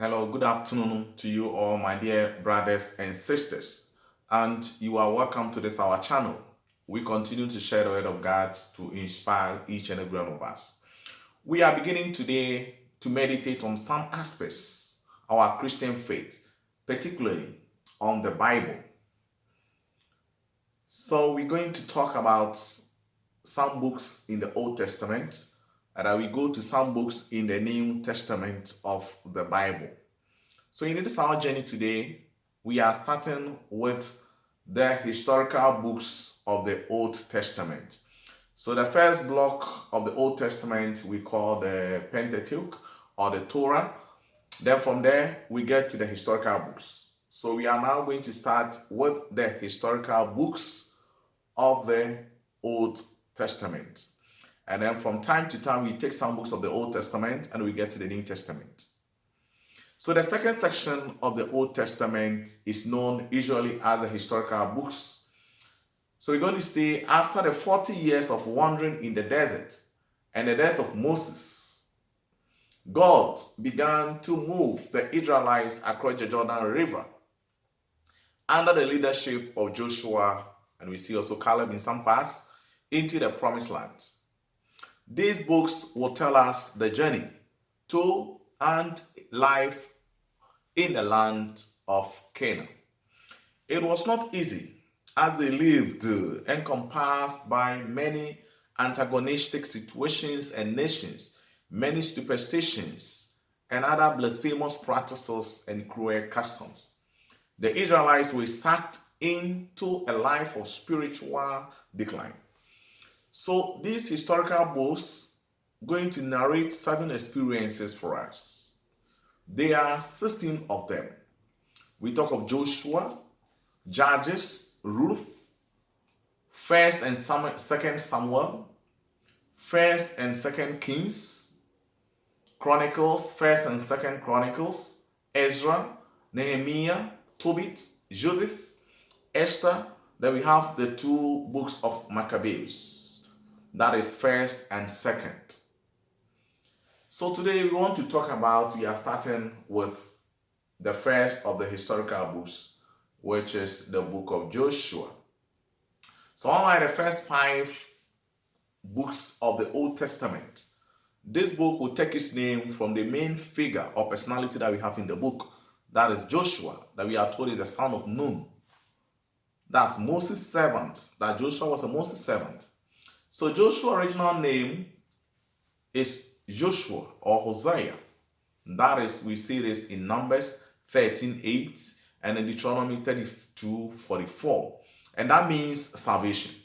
Hello, good afternoon to you all, my dear brothers and sisters. And you are welcome to this our channel. We continue to share the word of God to inspire each and every one of us. We are beginning today to meditate on some aspects of our Christian faith, particularly on the Bible. So we're going to talk about some books in the Old Testament, and then we go to some books in the New Testament of the Bible. So in this our journey today, we are starting with the historical books of the Old Testament. So the first block of the Old Testament we call the Pentateuch or the Torah. Then from there we get to the historical books. So we are now going to start with the historical books of the Old Testament. And then from time to time we take some books of the Old Testament and we get to the New Testament. So the second section of the Old Testament is known usually as the historical books. So we're going to say after the 40 years of wandering in the desert and the death of Moses, God began to move the Israelites across the Jordan River under the leadership of Joshua, and we see also Caleb in some parts, into the promised land. These books will tell us the journey to and life in the land of Canaan. It was not easy as they lived encompassed by many antagonistic situations and nations, many superstitions, and other blasphemous practices and cruel customs. The Israelites were sucked into a life of spiritual decline. So these historical books going to narrate certain experiences for us. There are 16 of them. We talk of Joshua, Judges, Ruth, 1st and 2nd Samuel, 1st and 2nd Kings, Chronicles, 1st and 2nd Chronicles, Ezra, Nehemiah, Tobit, Judith, Esther. Then we have the two books of Maccabees. That is 1st and 2nd. So today we want to talk about, we are starting with the first of the historical books, which is the book of Joshua. So unlike the first 5 books of the Old Testament, this book will take its name from the main figure or personality that we have in the book. That is Joshua, that we are told is the son of Nun. That's Moses' servant, that Joshua was a Moses' servant. So Joshua's original name is Joshua or Hosea. That is, we see this in Numbers 13:8 and in Deuteronomy 32:44. And that means salvation.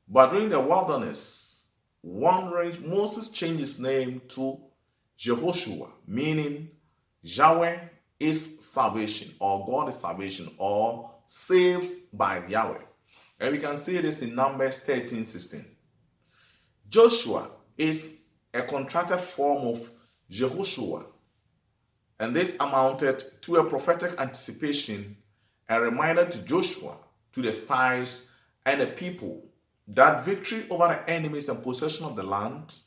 But during the wilderness wandering, Moses changed his name to Jehoshua, meaning Yahweh is salvation, or God is salvation, or saved by Yahweh. And we can see this in Numbers 13:16. Joshua is a contracted form of Jehoshua, and this amounted to a prophetic anticipation and reminder to Joshua, to the spies and the people, that victory over the enemies and possession of the land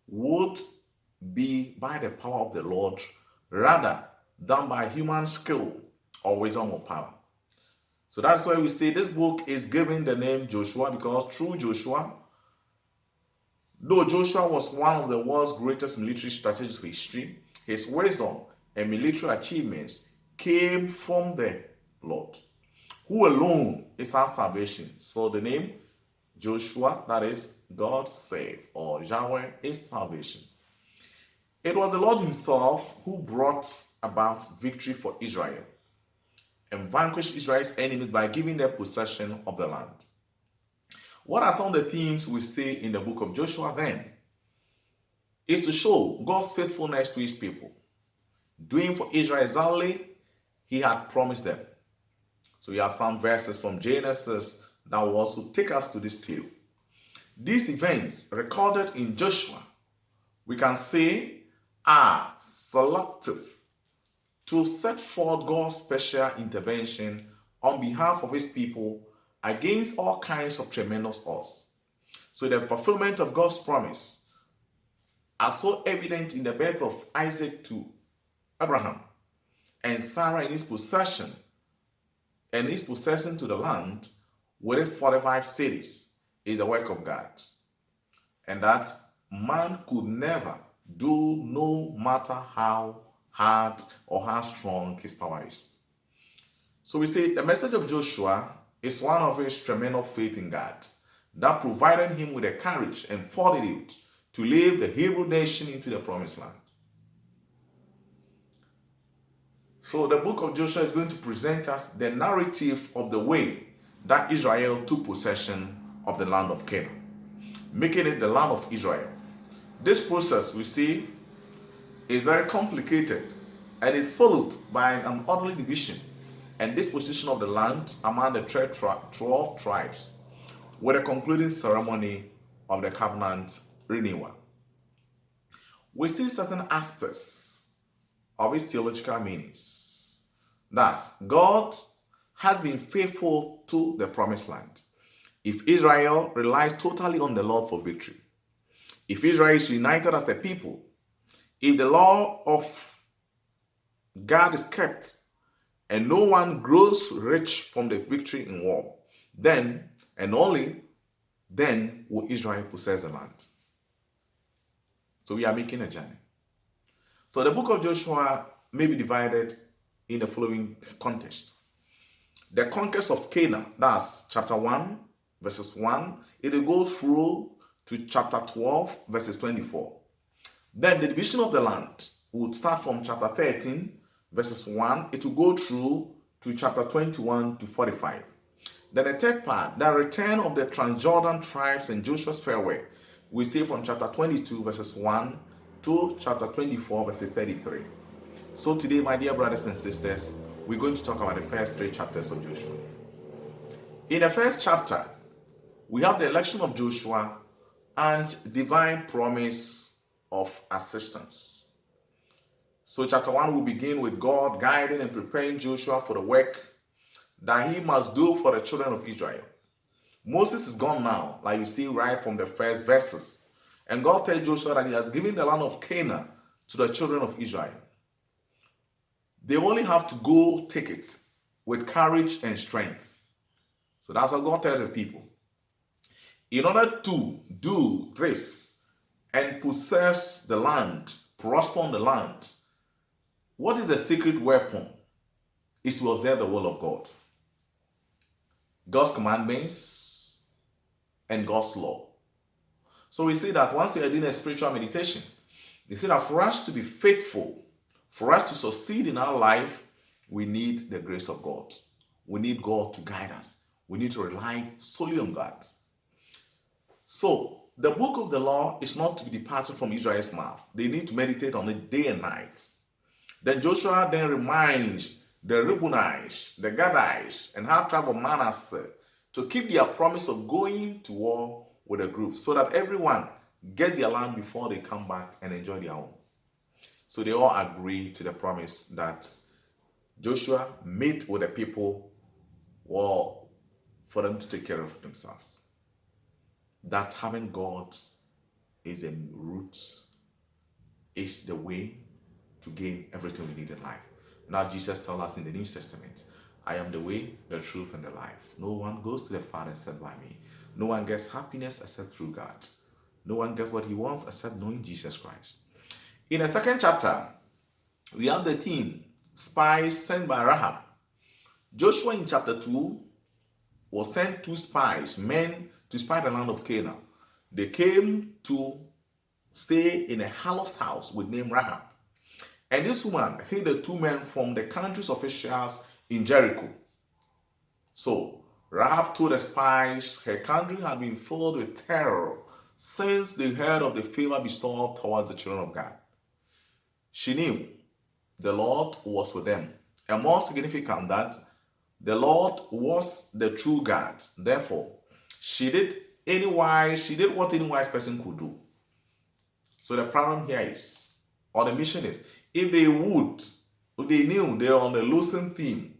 would be by the power of the Lord rather than by human skill or wisdom or power. So that's why we say this book is given the name Joshua, because through Joshua, though Joshua was one of the world's greatest military strategists of history, his wisdom and military achievements came from the Lord, who alone is our salvation. So the name Joshua, that is God save, or Yahweh is salvation. It was the Lord himself who brought about victory for Israel and vanquished Israel's enemies by giving them possession of the land. What are some of the themes we see in the book of Joshua then? Is to show God's faithfulness to his people, doing for Israel exactly he had promised them. So we have some verses from Genesis that will also take us to this tale. These events recorded in Joshua, we can say, are selective to set forth God's special intervention on behalf of his people against all kinds of tremendous odds. So the fulfillment of God's promise are so evident in the birth of Isaac to Abraham and Sarah in his possession and his possession to the land with its 45 cities is the work of God. And that man could never do, no matter how hard or how strong his power is. So we say the message of Joshua is one of his tremendous faith in God that provided him with the courage and fortitude to lead the Hebrew nation into the promised land. So the book of Joshua is going to present us the narrative of the way that Israel took possession of the land of Canaan, making it the land of Israel. This process, we see, is very complicated and is followed by an orderly division and disposition of the land among the 12 tribes, with a concluding ceremony of the covenant renewal. We see certain aspects of its theological meanings. Thus, God has been faithful to the promised land. If Israel relies totally on the Lord for victory, if Israel is united as a people, if the law of God is kept, and no one grows rich from the victory in war, then and only then will Israel possess the land. So we are making a journey. So the book of Joshua may be divided in the following context. The conquest of Canaan, that's chapter 1, verses 1. It will go through to chapter 12, verses 24. Then the division of the land would start from chapter 13, verses 1. It will go through to chapter 21 to 45. Then the third part, the return of the Transjordan tribes and Joshua's farewell, we see from chapter 22, verses 1 to chapter 24, verses 33. So today, my dear brothers and sisters, we're going to talk about the first 3 chapters of Joshua. In the first chapter, we have the election of Joshua and divine promise of assistance. So chapter 1 will begin with God guiding and preparing Joshua for the work that he must do for the children of Israel. Moses is gone now, like you see right from the first verses. And God tells Joshua that he has given the land of Canaan to the children of Israel. They only have to go take it with courage and strength. So that's what God tells the people. In order to do this and possess the land, prosper on the land, what is the secret weapon? Is to observe the will of God, God's commandments, and God's law. So we see that once we are doing a spiritual meditation, we see that for us to be faithful, for us to succeed in our life, we need the grace of God. We need God to guide us. We need to rely solely on God. So the book of the law is not to be departed from Israel's mouth. They need to meditate on it day and night. Then Joshua then reminds the Reubenites, the Gadites, and half-tribe of Manasseh to keep their promise of going to war with a group so that everyone gets their land before they come back and enjoy their own. So they all agree to the promise that Joshua made with the people for them to take care of themselves. That having God is the root, is the way to gain everything we need in life. Now Jesus tells us in the New Testament, I am the way, the truth, and the life. No one goes to the Father except by me. No one gets happiness except through God. No one gets what he wants except knowing Jesus Christ. In the second chapter, we have the theme, spies sent by Rahab. Joshua in chapter 2 was sent 2 spies, men to spy the land of Canaan. They came to stay in a harlot's house with name Rahab. And this woman hid the 2 men from the country's officials in Jericho. So Rahab told the spies her country had been filled with terror since they heard of the favor bestowed towards the children of God. She knew the Lord was with them. And more significant that the Lord was the true God. Therefore, she did what any wise person could do. So the problem here is, or the mission is, if they knew they were on the losing theme,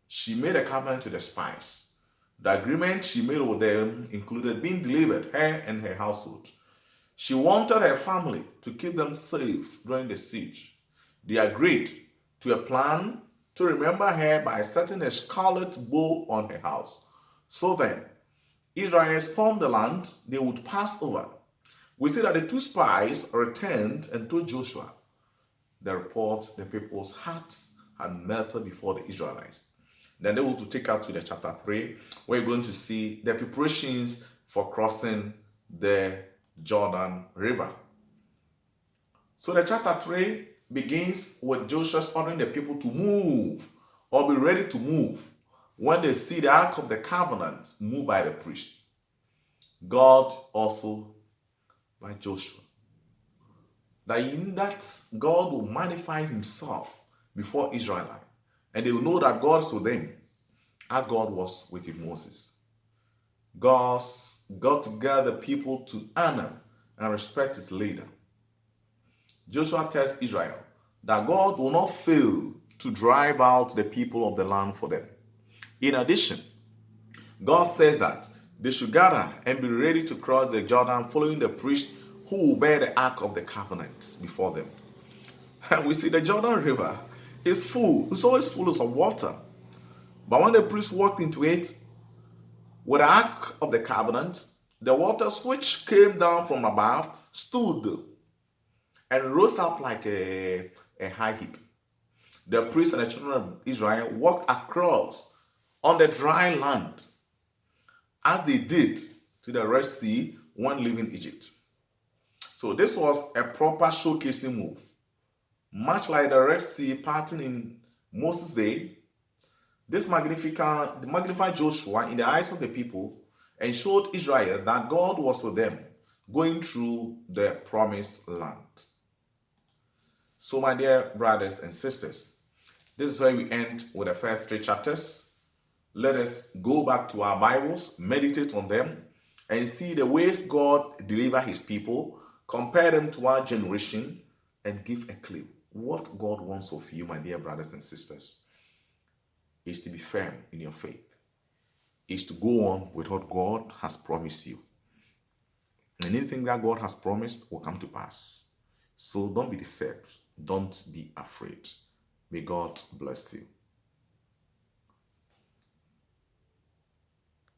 she made a covenant to the spies. The agreement she made with them included being delivered, her and her household. She wanted her family to keep them safe during the siege. They agreed to a plan to remember her by setting a scarlet bow on her house. So then, Israel stormed the land they would pass over. We see that the two spies returned and told Joshua the report. The people's hearts had melted before the Israelites. Then they will take us to the chapter 3, where we're going to see the preparations for crossing the Jordan River. So the chapter 3 begins with Joshua ordering the people to move or be ready to move when they see the Ark of the Covenant moved by the priest. God also by Joshua. That in that God will magnify himself before Israel, and they will know that God is with them as God was with Moses. God got together people to honor and respect his leader. Joshua tells Israel that God will not fail to drive out the people of the land for them. In addition, God says that they should gather and be ready to cross the Jordan following the priest who will bear the Ark of the Covenant before them. And we see the Jordan River is full. It's always full of water. But when the priest walked into it with the Ark of the Covenant, the waters which came down from above stood and rose up like a high heap. The priests and the children of Israel walked across on the dry land as they did to the Red Sea when leaving Egypt. So this was a proper showcasing move. Much like the Red Sea parting in Moses' day, this magnified Joshua in the eyes of the people and showed Israel that God was with them going through the promised land. So my dear brothers and sisters, this is where we end with the first 3 chapters. Let us go back to our Bibles, meditate on them, and see the ways God delivered his people, compare them to our generation, and give a clue. What God wants of you, my dear brothers and sisters, is to be firm in your faith, is to go on with what God has promised you. And anything that God has promised will come to pass. So don't be deceived. Don't be afraid. May God bless you.